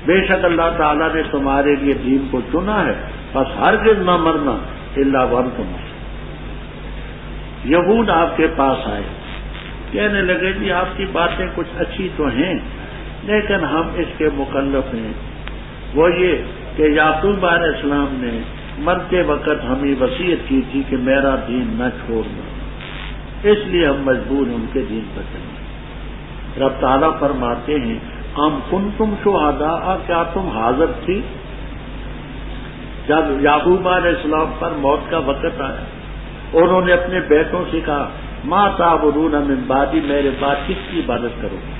بے شک اللہ تعالیٰ نے تمہارے لیے دین کو چنا ہے، بس ہرگز نہ مرنا الا وانتم مسلمون۔ یہود آپ کے پاس آئے، کہنے لگے جی آپ کی باتیں کچھ اچھی تو ہیں لیکن ہم اس کے مکلف ہیں۔ وہ یہ کہ یعقوب علیہ السلام نے مرتے وقت ہمیں وصیت کی تھی کہ میرا دین نہ چھوڑنا، اس لیے ہم مجبور ہیں ان کے دین پر چلیں۔ رب تعالیٰ فرماتے ہیں ام کنتم شہداء، کیا تم حاضر تھی جب یعقوب علیہ السلام پر موت کا وقت آیا؟ انہوں نے اپنے بیٹوں سے کہا ما تعبدون من بعدی، میرے بعد کس کی عبادت کرو گے؟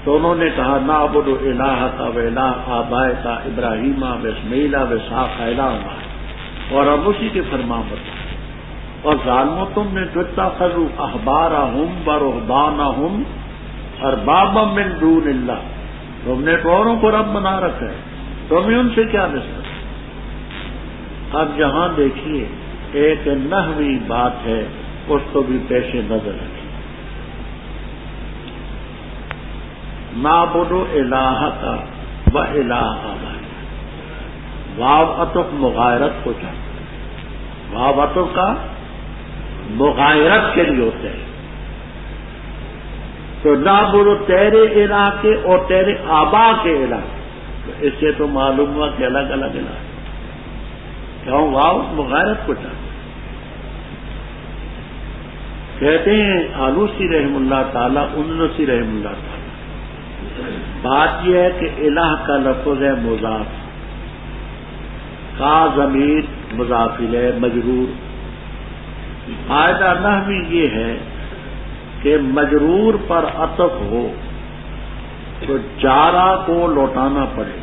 تو انہوں نے کہا نعبد الہک و الہ آبائک ابراہیم و اسماعیل و اسحاق الہ واحد، اور ہم اسی کے فرمان بردار۔ اور ظالموں تم نے اتخذوا احبارہم و رہبانہم اربابا من دون اللہ، تم نے تو اوروں کو رب بنا رکھا ہے، تمہیں ان سے کیا نسبت؟ اب یہاں دیکھیے ایک نحوی بات ہے، اس کو بھی پیش نظر رکھیں۔ نعبد الہک و الہ آبائک، واو عطف مغایرت کو چاہتا ہے، واو عطف کا مغایرت کے لیے ہوتا ہے۔ تو نعبد تیرے الہ کے اور تیرے آبا کے الہ، تو اس سے تو معلوم ہوا کہ الگ الگ الہ، کیوں واو مغایرت کو چاہتا ہے۔ کہتے ہیں آلوسی رحم اللہ تعالیٰ، انسی رحم اللہ تعالیٰ، بات یہ ہے کہ الہ کا لفظ ہے مضاف، کا ضمیر مضاف الیہ مجرور۔ قاعدہ نحوی یہ ہے کہ مجرور پر عطف ہو تو جارہ کو لوٹانا پڑے،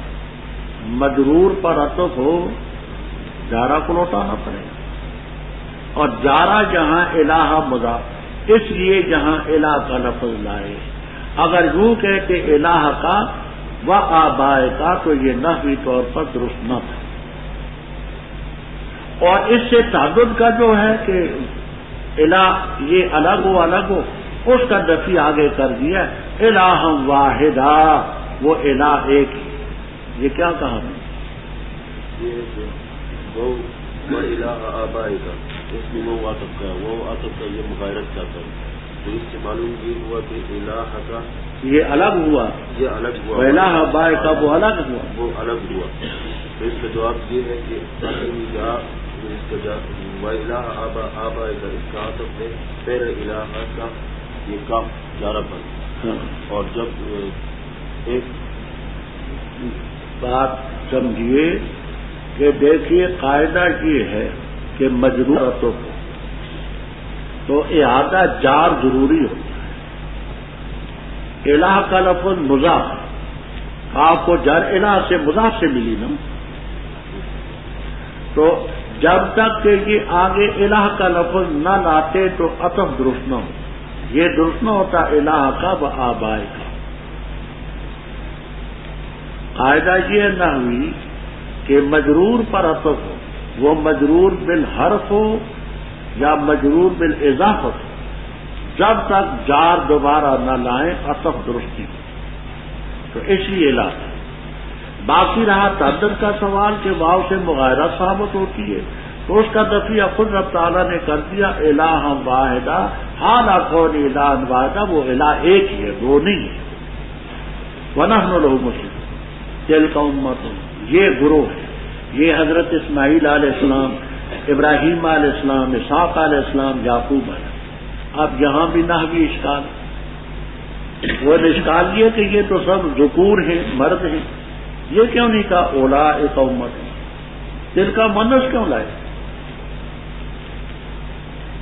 مجرور پر عطف ہو جارہ کو لوٹانا پڑے، اور جارہ جہاں الہ مضاف، اس لیے جہاں الہ کا لفظ لائے۔ اگر یوں کہتے الہ کا و آبائے کا تو یہ نحوی طور پر درست نہ تھا، اور اس سے تعدد کا جو ہے کہ الہ یہ الگ ہو اس کا نفی آگے کر دیا، الہ واحدہ، وہ الہ ایک ہی۔ یہ کیا کہا میں؟ وہ الہ آبائے کا، اس میں وہ عطف کا، وہ عطف کا یہ مغایرت چاہتا ہے، تو اس سے معلوم یہ ہوا کہ الہ کا یہ الگ ہوا، یہ الگ ہوا، الہ آبائے کا وہ الگ ہوا، وہ الگ ہوا۔ تو اس کا جواب یہ ہے کہ اس کا الہ آبائے کا اس کا عطف ہے پیر الہ کا، یہ کاف جارہ پر، اور جب ایک بات سمجھیے کہ دیکھیے قاعدہ یہ ہے کہ مجرور عطف تو اعادہ جار ضروری ہوتا ہے۔ الہ کا لفظ مضاف، آپ کو جر الہ سے مضاف سے ملی نا، تو جب تک کہ یہ آگے الہ کا لفظ نہ لاتے تو عطف درست نہ ہو، یہ درست نہ ہوتا الہ کا و آبائے کا۔ قاعدہ یہ نہ ہوئی کہ مجرور پر عطف ہو، وہ مجرور بالحرف ہو یا مجرور بالاضافت ہو، جب تک جار دوبارہ نہ لائیں عطف درستی ہو، تو اس لیے لا۔ باقی رہا تعدد کا سوال کہ واو سے مغایرت ثابت ہوتی ہے، تو اس کا دفیہ خود رب تعالیٰ نے کر دیا الہ واحدہ، حالا کون الہ واحدہ، وہ الہ ایک ہی ہے، دو نہیں ہے۔ وَنَحْنُ لَهُ مُسْلِمُونَ، تِلْكَ أُمَّةٌ، یہ گروہ ہے، یہ حضرت اسماعیل علیہ السلام، ابراہیم علیہ السلام، اسحاق علیہ السلام، یعقوب علیہ السلام۔ اب یہاں بھی نحوی اشکال، وہ اشکال یہ کہ یہ تو سب ذکور ہیں، مرد ہیں، یہ کیوں نہیں کہا اولئک امۃ، دل کا مؤنث کیوں لائے؟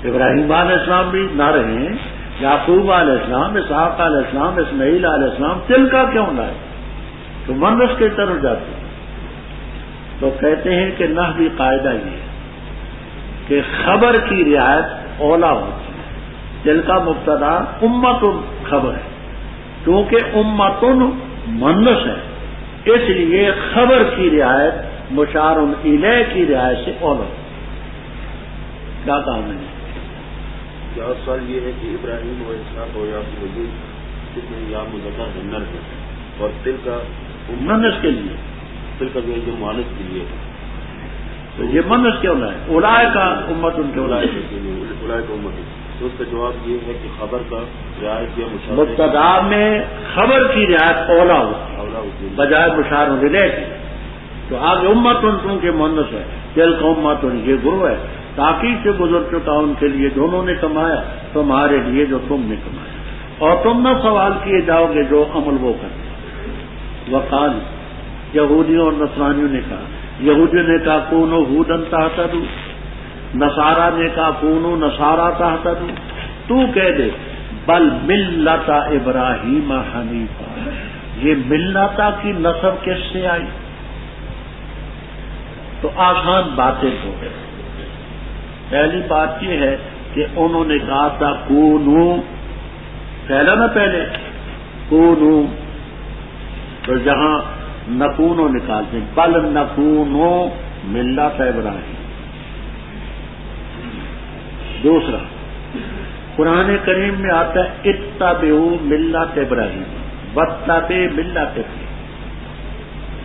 ابراہیم علیہ السلام بھی نہ رہے، یعقوب علیہ السلام، اسحاق علیہ السلام، اسماعیل علیہ السلام، دل کا کیوں لائے؟ تو مؤنث کی طرف جاتے ہیں۔ تو کہتے ہیں کہ نحوی قاعدہ یہ ہے کہ خبر کی رعایت اولا ہوتی ہے، دل کا مبتدا امت خبر ہے، کیونکہ امتن مؤنث ہے، اس لیے خبر کی رعایت مشار الیہ کی رعایت سے اولا۔ کیا کہا میں نے؟ کیا سوال یہ ہے کہ ابراہیم و اسحاق و یعقوب اس میں یا مذکر ہے، نر ہے، اور دل کا منس کے لیے، پھر کبھی ان کے مانس کے لیے، تو یہ منس کیوں نہ ہے؟ اولائے کا امت ان کے اولائے کو امت، تو اس کا جواب یہ ہے کہ خبر کا رعایت یا مشاہدہ مبتدا میں خبر کی رعایت اولا ہوتی بجائے مشار الیہ کی، تو آگے امت ان کے مونس ہے، دل کا امت یہ گروہ ہے، تاکید سے گزر چکا ان کے لیے دونوں نے کمایا، تمہارے لیے جو تم نے کمایا، اور تم نہ سوال کیے جاؤ گے جو عمل وہ کرتے۔ وقال، یہودیوں اور نصرانیوں نے کہا، یہودیوں نے کہا کونو ہودن تہتدوا، نصارا نے کہا کونو نصارا تہتدوا، تو کہہ دے بل ملت ابراہیم حنیفا، یہ ملتا کی نسب کس سے آئی؟ تو آسان باتیں ہو گئی۔ پہلی بات یہ ہے کہ انہوں نے کہا تھا کونو، پہلا نہ پہلے کونو، تو جہاں نکونو نکالتے ہیں، بل نکونو ملت ابراہیم۔ دوسرا قرآن کریم میں آتا ہے اتبعوا ملت ابراہیم واتبع ملت ابراہیم،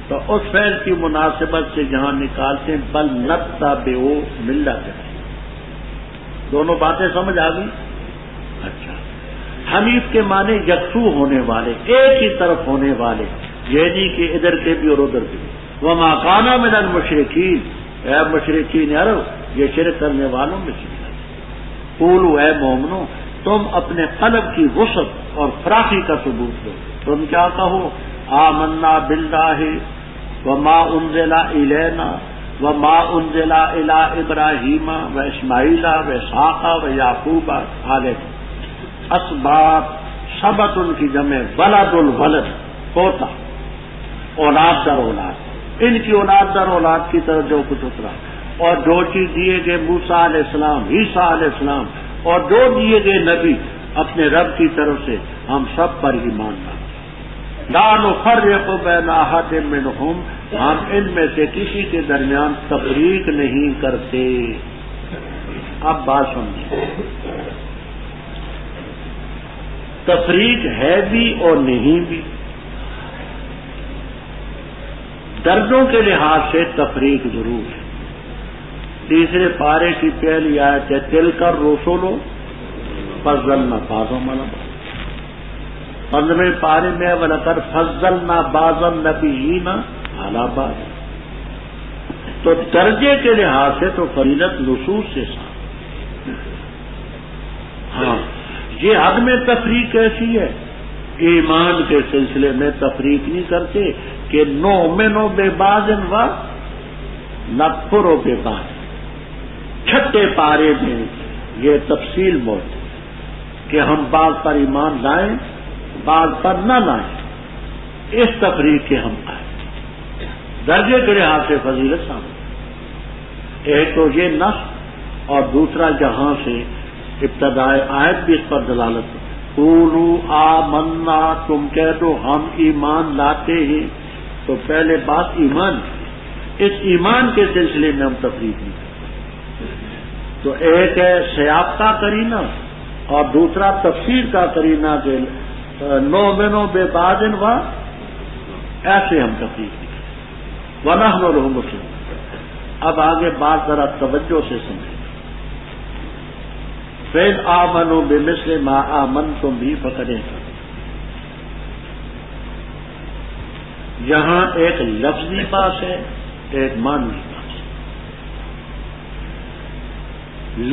تو اس فعل کی مناسبت سے جہاں نکالتے ہیں بل نتبع ملت ابراہیم، دونوں باتیں سمجھ آ گئی؟ اچھا، حنیف کے معنی یکسو ہونے والے، ایک ہی طرف ہونے والے، یہ نہیں کہ ادھر کے بھی اور ادھر کے بھی۔ وما کان من المشرکین، اے مشرکین عرب، یہ شرک کرنے والوں میں سے نہیں۔ قولوا، اے مومنو، تم اپنے قلب کی وسعت اور فراخی کا ثبوت دو، تم کیا کہو؟ آمنا باللہ وما انزل الینا وما انزل الی ابراہیم و اسماعیل و اسحاق و یعقوب علیہ اسباط، سبت ان کی جمع ولد الولد، پوتا، اولاد در اولاد، ان کی اولاد در اولاد کی طرف جو کچھ اترا، اور جو چیز دیے گئے موسیٰ علیہ السلام، عیسیٰ علیہ السلام، اور جو دیے گئے نبی اپنے رب کی طرف سے، ہم سب پر ایمان لاتے، لا نفرق بین احد منہم، ہم ان میں سے کسی کے درمیان تفریق نہیں کرتے۔ اب بات سمجھیں، تفریق ہے بھی اور نہیں بھی۔ درجوں کے لحاظ سے تفریق ضرور ہے۔ تیسرے پارے کی پہلی آیت ہے تلک الرسل فضلنا بعضهم علی بعض، 15ویں پارے میں وَلَقَدْ فَضَّلْنَا بَعْضَ النَّبِيِّينَ عَلَى بَعْضٍ، تو درجے کے لحاظ سے تو فضیلت نصوص سے ساتھ۔ ہاں، یہ حد میں تفریق کیسی ہے؟ ایمان کے سلسلے میں تفریق نہیں کرتے کہ نؤمن ببعض ونکفر ببعض، چھٹے پارے میں یہ تفصیل موجود کہ ہم بعض پر ایمان لائیں بعض پر نہ لائیں، اس تفریق کے ہم آئے، درجے کے لحاظ سے فضیلت سامنے۔ ایک تو یہ نص، اور دوسرا جہاں سے ابتدائے آیت بھی اس پر دلالت ہے، قولوا آمنا، تم کہہ دو ہم ایمان لاتے ہیں، تو پہلے بات ایمان، اس ایمان کے سلسلے میں ہم تفریق نہیں کرتے۔ تو ایک ہے سیاق کا قرینہ اور دوسرا تفسیر کا قرینہ کہ نؤمن ببعض و، ایسے ہم تفریق نہیں کرتے، ونحن لہ مسلمون۔ اب آگے بات ذرا توجہ سے سمجھیں، فَإِنْ آمَنُوا بِمِثْلِ مَا آمَنْتُمْ بِهِ فَقَدِ اهْتَدَوْا، یہاں ایک لفظی بات ہے، ایک معنوی بات ہے۔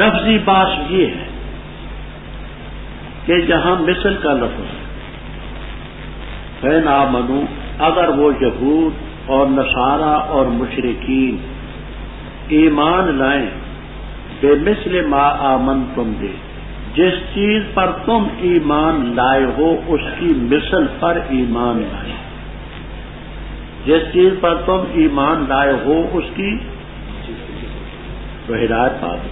لفظی بات یہ ہے کہ جہاں مثل کا لفظ ہے، فَإِنْ آمَنُوا، اگر وہ یہود اور نصارہ اور مشرکین ایمان لائیں، بے مثل ما آمنتم بہ، جس چیز پر تم ایمان لائے ہو اس کی مثل پر ایمان لائیں، جس چیز پر تم ایمان لائے ہو اس کی، تو ہدایت پا دو۔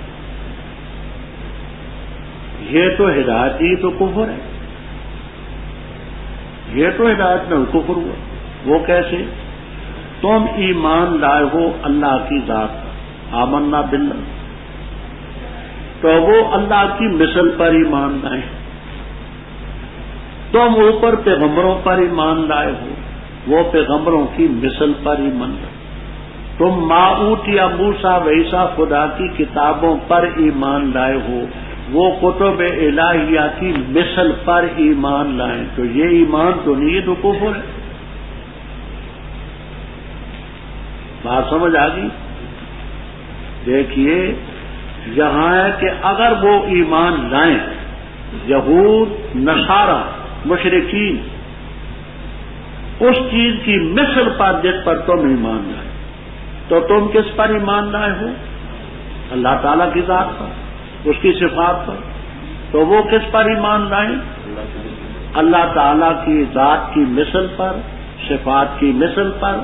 یہ تو ہدایت ہی تو کفر ہے، یہ تو ہدایت میں کفر ہوا۔ وہ کیسے؟ تم ایمان لائے ہو اللہ کی ذات پر، آمنا باللہ، تو وہ اللہ کی مثل پر ایمان لائے، تم اوپر پیغمبروں پر ایمان لائے ہو، وہ پیغمبروں کی مثل پر ایمان لائے. تم ما اوتیا موسیٰ و عیسیٰ خدا کی کتابوں پر ایمان لائے ہو، وہ کتب الہیہ کی مثل پر ایمان لائیں. تو یہ ایمان تو نہیں، یہ تو کفر ہے. بات سمجھ آ گئی؟ دیکھیے یہاں ہے کہ اگر وہ ایمان لائیں، یہود نصارہ مشرکین، اس چیز کی مثل پر جس پر تم ایمان لائے، تو تم کس پر ایمان لائے ہو؟ اللہ تعالیٰ کی ذات پر، اس کی صفات پر. تو وہ کس پر ایمان لائیں؟ اللہ تعالیٰ کی ذات کی مثل پر، صفات کی مثل پر،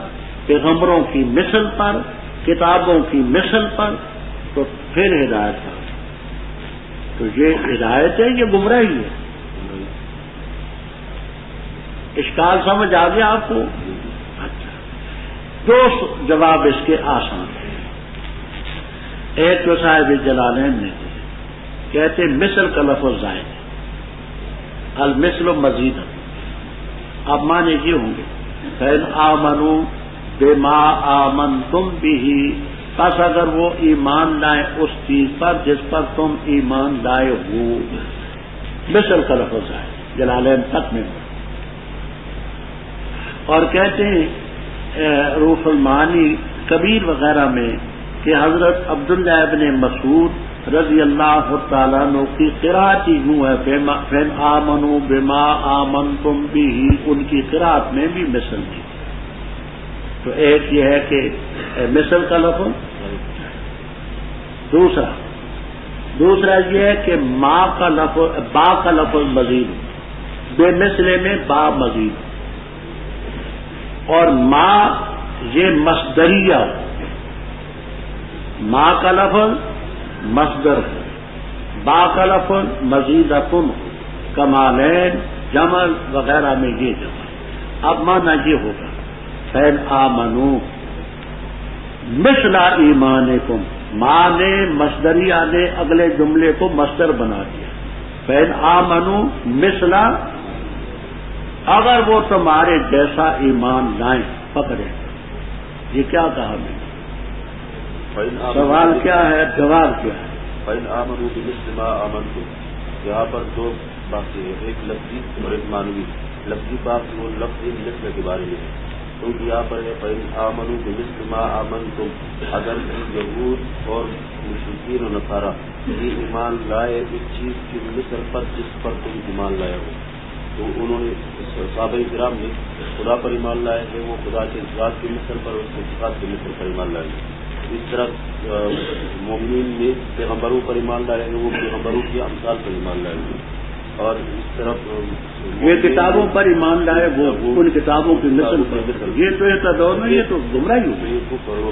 پیغمبروں کی مثل پر، کتابوں کی مثل پر. تو پھر ہدایت کا، تو یہ ہدایت ہے، یہ گمراہی ہے. اشکال سمجھ آ گیا آپ کو؟ اچھا، دو جواب اس کے آسان ہیں. ایک تو صاحب جلالین نے کہتے مثل کا لفظ زائد ہے، المثل مزید. اب مانے یہ ہوں گے فَإِنْ آمَنُوا بِمَا آمَنْتُمْ بِهِ، پس اگر وہ ایمان لائیں اس چیز پر جس پر تم ایمان لائے ہو. مثل کا لفظ ہے جلالین تک میں. اور کہتے ہیں روح المعانی کبیر وغیرہ میں کہ حضرت عبداللہ ابن مسعود رضی اللہ تعالیٰ عنہ کی قرأت ہی یوں ہے فَإِنْ آمَنُوا بِمَا آمَنْتُمْ بِهِ، ان کی قرأت میں بھی مثل تھی. تو ایک یہ ہے کہ مثل کا لفظ. دوسرا یہ ہے کہ ما کا لفظ، با کا لفظ مزید، بے مثلے میں با مزید. اور ما یہ مصدریہ، ما کا لفظ مصدر ہے، با کا لفظ مزیدتن، کمالین جمع وغیرہ میں یہ جمع. اب مانا یہ ہوگا فَإِنْ آمَنُوا مِثْلَ ایمانکم، ماں نے مصدریہ نے اگلے جملے کو مصدر بنا دیا. فَإِنْ آمَنُوا مِثْلَ، اگر وہ تمہارے جیسا ایمان لائیں. پکڑے یہ کیا کہا میں نے؟ سوال کیا ہے، جواب کیا ہے؟ فَإِنْ آمَنُوا بِمِثْلِ مَا آمَنْتُمْ. یہاں پر دو باتیں ہیں، ایک لفظی اور ایک معنوی. لفظی بات وہ لفظ مثل کے بارے میں، کیونکہ یہاں پر ہے فَإِنْ آمَنُوا بِمِثْلِ مَا آمَنْتُمْ، اگر یہود اور مشرکین و نصارہ یہ ایمان لائے اس چیز کی مثل پر جس پر تم ایمان لائے ہو. تو انہوں نے صحابہ کرام نے خدا پر ایمان لائے ہیں، وہ خدا کے ذات کی مثل پر، اس کے صفات کی مثل پر ایمان لائے ہیں. اس طرح مومنین نے پیغمبروں پر ایمان لائے ہیں، وہ پیغمبروں کی امثال پر ایمان لائے ہیں. اور اس طرف یہ کتابوں پر ایمان لائے وہ ان کتابوں کی مثل پر. یہ تو ایسا دور نہیں، یہ تو گمراہی ہو.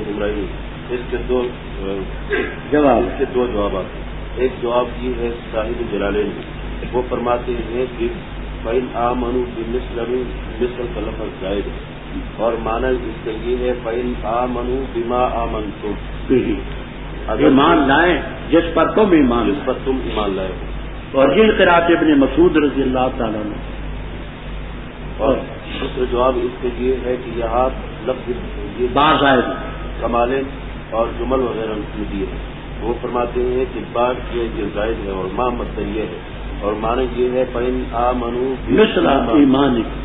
گمراہی. اس کے دو جوابات ہیں. ایک جواب یہ ہے صاحب جلالین، وہ فرماتے ہیں کہ فَإِنْ آمَنُوا بِمِثْلِ مثل کا لفظ زائد ہے، اور معنی اس کا یہ ہے فَإِنْ آمَنُوا بِمَا آمَنْتُمْ، ایمان لائیں جس پر تم ایمان لائے ہو. اور یہ قرأت ابن مسعود رضی اللہ تعالیٰ نے. اور دوسرا جواب اس کے یہ ہے کہ یہاں لفظ یہ بازائد کمالین اور جمل وغیرہ میں دیے ہیں. وہ فرماتے ہیں کہ بعد یہ زائد ہے اور ما مصدریہ ہے، اور معنی یہ ہے فَإِنْ آمَنُوا مثل ایمانکم،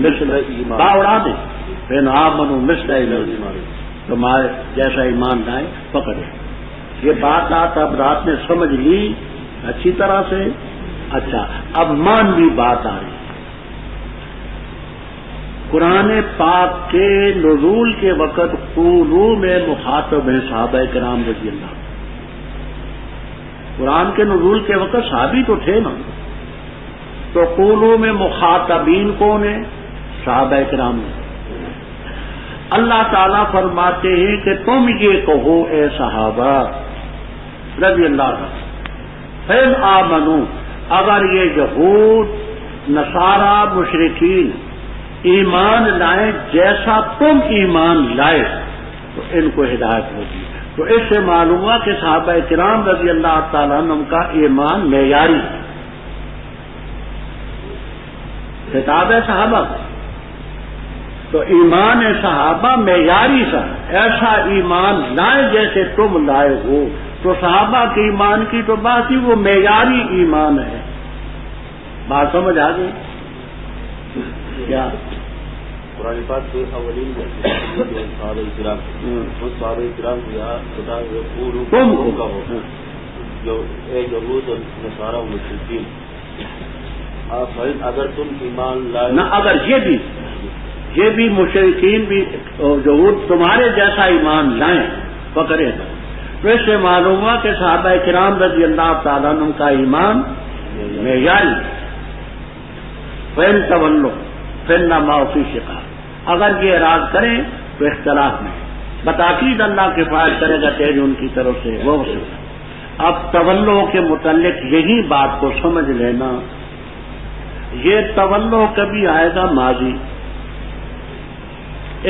مثل با اڑا دیں فَإِنْ آمَنُوا مثل ایمانکم، تمہارے جیسا ایمان لائیں. پکڑے یہ بات اب رات میں سمجھ لی اچھی طرح سے. اچھا، اب مانوی بات آ رہی. قرآن پاک کے نزول کے وقت قولوا میں مخاطب ہیں صحابہ کرام رضی اللہ. قرآن کے نزول کے وقت صحابی تو تھے نا، تو قولوا میں مخاطبین کون ہیں؟ صحابہ کرام. اللہ تعالیٰ فرماتے ہیں کہ تم یہ کہو اے صحابہ رضی اللہ عنہ، فَإِنْ آمَنُوا، اگر یہ یہود نصارہ مشرکین ایمان لائیں جیسا تم ایمان لائے تو ان کو ہدایت ہوگی. تو اس سے معلوم ہوا کہ صحابہ کرام رضی اللہ تعالیٰ عنہ کا ایمان معیاری ہے. خطاب ہے صحابہ. تو ایمان صحابہ معیاری تھا، ایسا ایمان لائے جیسے تم لائے ہو. تو صحابہ کے ایمان کی تو بات ہی وہ معیاری ایمان ہے. بات سمجھ آ گئی کیا؟ قرآن پاک کے اولین صحابہ کرام، اس صحابہ کرام کو یہاں خدا تم کا ہو جو ایک یہود اور نصارہ و مشرکین. اگر تم ایمان لائے نہ، اگر یہ بھی مشرکین بھی یہود تمہارے جیسا ایمان لائیں پکڑے گا، تو اس سے معلوم ہوا کہ صحابہ کرام رضی اللہ تعالیٰ عنہ کا ایمان معیاری. فَإِن تَوَلَّوْا فَإِنَّمَا فِي شِقَاقٍ، اگر یہ اعراض کریں تو اختلاف میں بتاکید اللہ کفایت کرے گا تیری ان کی طرف سے وہ سے. اب تولو کے متعلق یہی بات کو سمجھ لینا، یہ تولو کبھی آئے گا ماضی،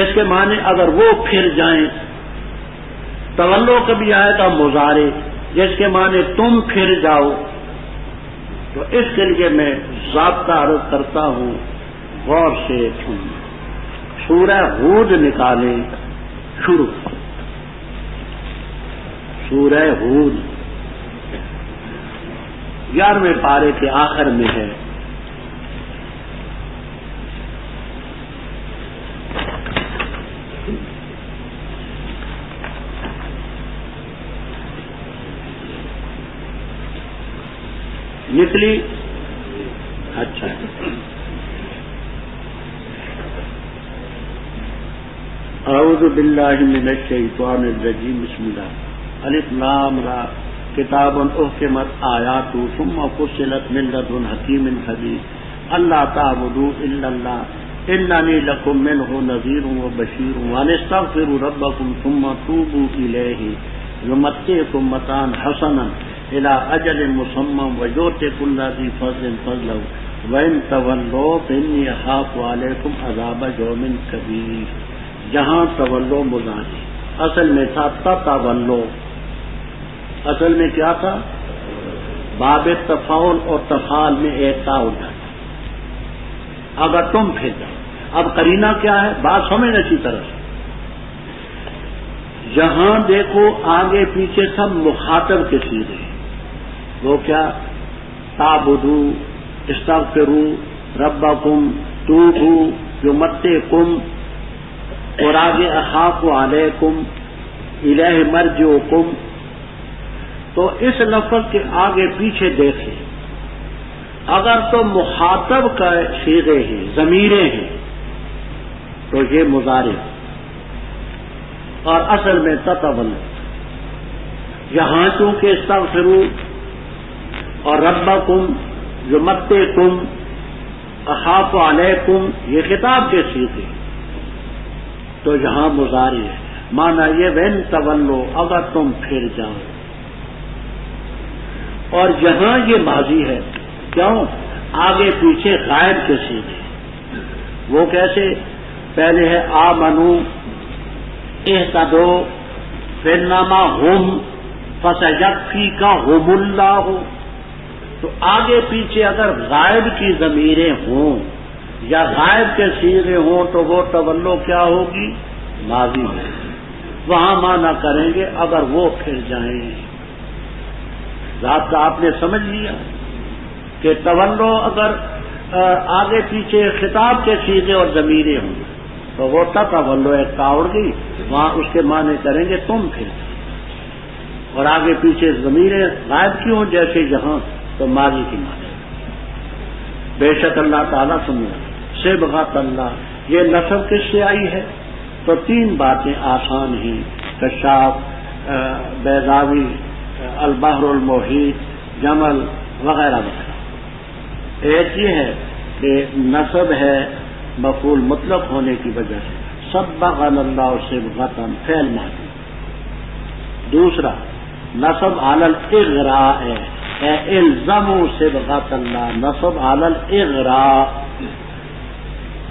اس کے معنی اگر وہ پھر جائیں. تولو کبھی آئے گا مضارع، جس کے معنی تم پھر جاؤ. تو اس کے لیے میں ضابطہ عرض کرتا ہوں، غور سے سنیں. سورہ ہود نکالیں، شروع سورہ ہود 11ویں پارے کے آخر میں ہے. نکلی؟ اچھا. اعوذ باللہ من الشیطان الرجیم، بسم اللہ. الف لام را کتاب احکمت آیات ثم فصلت من لدن حکیم خبیر. اللہ تعبدوا الا اللہ اننی لکم منہ نذیر وبشیر واستغفروا ربکم ثم توبوا الیہ یمتعکم متاعا حسنا الى اجل مسمى ویؤتی کل ذی فضل فضلہ وان تولوا فانی اخاف علیکم عذاب یوم کبیر. جہاں تولو مضارع اصل میں تھا تتولو، اصل میں کیا تھا؟ باب تفاعل اور تفعال میں ایک تا ہو جاتا اگر تم پھر جاؤ. اب قرینہ کیا ہے؟ بات سمجھ اچھی طرح سے. یہاں دیکھو آگے پیچھے سب مخاطب کے سیدھے، وہ کیا؟ تعبدو، استغفروا ربکم، توبوا، یمتعکم، اور آگے اخاف علیکم، الیہ مرجعکم. تو اس لفظ کے آگے پیچھے دیکھیں، اگر تو مخاطب کا صیغے ہیں، ضمیریں ہیں، تو یہ مضارع اور اصل میں تتولو. یہاں چونکہ استغفروا اور ربکم، یمتعکم، اخاف علیکم یہ خطاب کے صیغے، تو یہاں مضارع ہے. مانا یہ وین تولو اگر تم پھر جاؤ. اور یہاں یہ ماضی ہے، کیوں؟ آگے پیچھے غائب کے سیدھے. وہ کیسے؟ پہلے ہے آمنو اہتدو، پھر نامہ ہم فسیکفیکہم اللہ. تو آگے پیچھے اگر غائب کی ضمیریں ہوں یا غائب کے صیغے ہوں تو وہ تولو کیا ہوگی؟ ماضی ہے. وہاں مانا کریں گے اگر وہ پھر جائیں. ذات کا آپ نے سمجھ لیا کہ تولو اگر آگے پیچھے خطاب کے صیغے اور ضمیریں ہوں تو وہ تولو ایک اڑ گئی، وہاں اس کے معنی کریں گے تم پھر جائیں. اور آگے پیچھے ضمیریں غائب کی ہوں جیسے یہاں تو ماضی کی معنی. بے شک اللہ تعالیٰ سنو صبغۃ اللہ، یہ نسب کس سے آئی ہے؟ تو تین باتیں آسان ہیں، کشاف، بیضاوی، البحر المحیط، جمل وغیرہ وغیرہ. ایک یہ ہے کہ نسب ہے مفعول مطلق ہونے کی وجہ سے، صبغنا اللہ صبغۃ فعل ماضی. دوسرا نسب علی الاغراء ہے، الزموا صبغۃ اللہ، نسب علی الاغراء.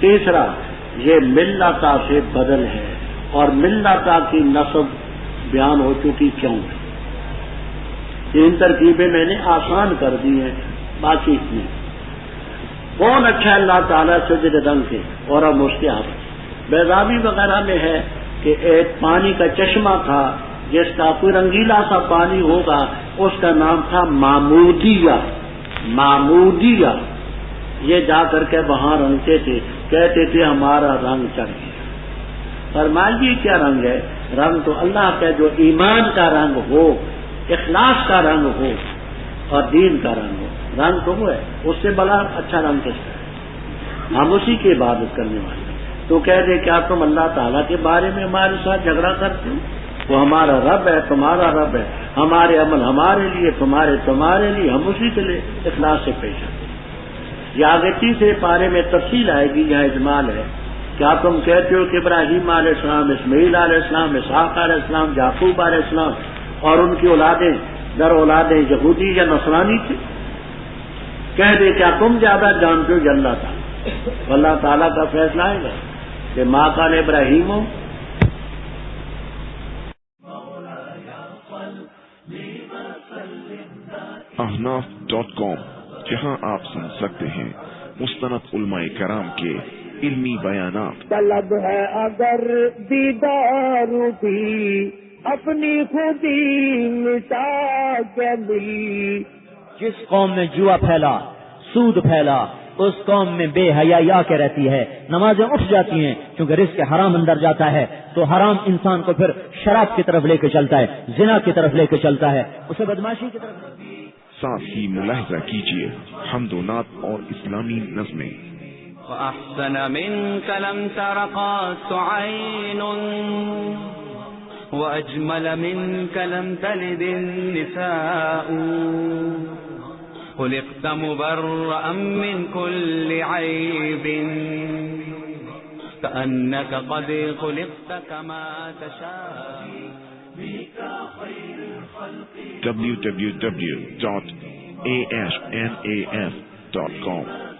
تیسرا یہ ملتا سے بدل ہے، اور ملتا کی نسب بیان ہو چکی کیوں ہے. تین ترکیبیں میں نے آسان کر دی ہیں، باقی اتنی. کون اچھا اللہ تعالیٰ سے دل رنگ کے اور ہم اس کے آپ. بیضاوی وغیرہ میں ہے کہ ایک پانی کا چشمہ تھا جس کا کوئی رنگیلا سا پانی ہوگا، اس کا نام تھا معمودیہ۔ معمودیہ یہ جا کر کے وہاں رنگتے تھے، کہتے تھے ہمارا رنگ چڑھ گیا۔ فرمائیے کیا رنگ ہے؟ رنگ تو اللہ کا جو ایمان کا رنگ ہو، اخلاص کا رنگ ہو اور دین کا رنگ ہو، رنگ تو وہ ہے، اس سے بڑا اچھا رنگ کس کا ہے؟ ہم اسی کی عبادت کرنے والے ہیں۔ تو کہہ دے کیا تم اللہ تعالیٰ کے بارے میں ہمارے ساتھ جھگڑا کرتے ہو؟ وہ ہمارا رب ہے، تمہارا رب ہے، ہمارے عمل ہمارے لیے، تمہارے لیے، ہم اسی کے لیے اخلاص سے پیش آتے ہیں۔ یہ آگے تیسرے پارے میں تفصیل آئے گی، یہاں اجمال ہے۔ کیا تم کہتے ہو کہ ابراہیم علیہ السلام، اسماعیل علیہ السلام، اسحاق علیہ السلام، یعقوب علیہ السلام اور ان کی اولادیں در اولادیں یہودی یا نصرانی تھی؟ کہہ دے کیا تم زیادہ جانتے ہو یا اللہ تعالیٰ؟ اللہ تعالیٰ کا فیصلہ آئے گا کہ ماں کان ابراہیم ہو۔ احناف.com، جہاں آپ سن سکتے ہیں مستند علماء کرام کے علمی بیانات۔ طلب ہے اگر دیدار بھی اپنی خودی مٹا کے ملی۔ جس قوم میں جوا پھیلا، سود پھیلا، اس قوم میں بے حیائی آ کے رہتی ہے، نمازیں اٹھ جاتی ہیں کیونکہ رزق حرام اندر جاتا ہے، تو حرام انسان کو پھر شراب کی طرف لے کے چلتا ہے، زنا کی طرف لے کے چلتا ہے، اسے بدماشی کی طرف۔ ساتھ ہی ملاحظہ کیجیے حمد و نعت اور اسلامی نظمیں۔ وأحسن منك لم تر قط عين وأجمل منك لم تلد النساء خلقت مبرأ من كل عيب كأنك قد خلقت كما تشاء www.asnaf.com